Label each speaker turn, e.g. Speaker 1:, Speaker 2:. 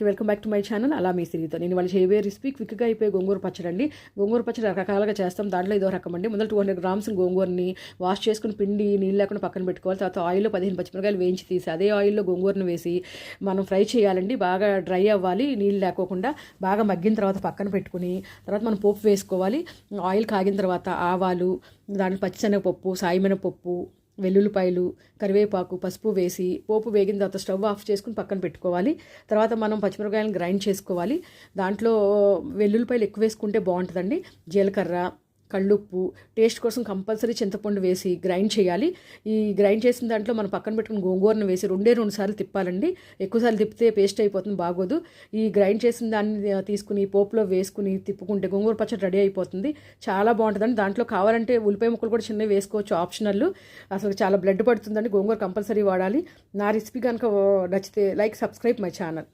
Speaker 1: Welcome back to my channel అలా మీ సిరితో నేను వాళ్ళు చేయబోయే రెసిపీ క్విక్గా అయిపోయి గోంగూర పచ్చడి అండి. గోంగూర పచ్చడి రకరకాలుగా చేస్తాం. దాంట్లో ఇదో రకం అండి. మొదలు 200 గ్రామ్స్ గోంగూరని వాష్ చేసుకుని పిండి నీళ్ళు లేకుండా పక్కన పెట్టుకోవాలి. తర్వాత ఆయిల్లో 15 పచ్చిమిరకాయలు వేయించి తీసి అదే ఆయిల్లో గోంగూరను వేసి మనం ఫ్రై చేయాలండి. బాగా డ్రై అవ్వాలి, నీళ్ళు లేకోకుండా బాగా మగ్గిన తర్వాత పక్కన పెట్టుకుని తర్వాత మనం పోపు వేసుకోవాలి. ఆయిల్ కాగిన తర్వాత ఆవాలు, దాంట్లో పచ్చిశనగపప్పు, సాయిమినపప్పు, వెల్లుల్లిపాయలు, కరివేపాకు, పసుపు వేసి పోపు వేగిన తర్వాత స్టవ్ ఆఫ్ చేసుకుని పక్కన పెట్టుకోవాలి. తర్వాత మనం పచ్చిమిరపకాయలను గ్రైండ్ చేసుకోవాలి. దాంట్లో వెల్లుల్లిపాయలు ఎక్కువ వేసుకుంటే బాగుంటుందండి. జీలకర్ర, కళ్ళుప్పు, టేస్ట్ కోసం కంపల్సరీ చింతపండు వేసి గ్రైండ్ చేయాలి. ఈ గ్రైండ్ చేసిన దాంట్లో మనం పక్కన పెట్టుకుని గోంగూరను వేసి 2 సార్లు తిప్పాలండి. ఎక్కువసార్లు తిప్పితే పేస్ట్ అయిపోతుంది, బాగోదు. ఈ గ్రైండ్ చేసిన దాన్ని తీసుకుని పోపులో వేసుకుని తిప్పుకుంటే గోంగూర పచ్చడి రెడీ అయిపోతుంది. చాలా బాగుంటుందండి. దాంట్లో కావాలంటే ఉల్లిపాయ ముక్కలు కూడా చిన్నవి వేసుకోవచ్చు, ఆప్షనల్. అసలు చాలా బ్లడ్ పడుతుందండి. గోంగూర కంపల్సరీ వాడాలి. నా రెసిపీ కనుక నచ్చితే లైక్, సబ్స్క్రైబ్ మై ఛానల్.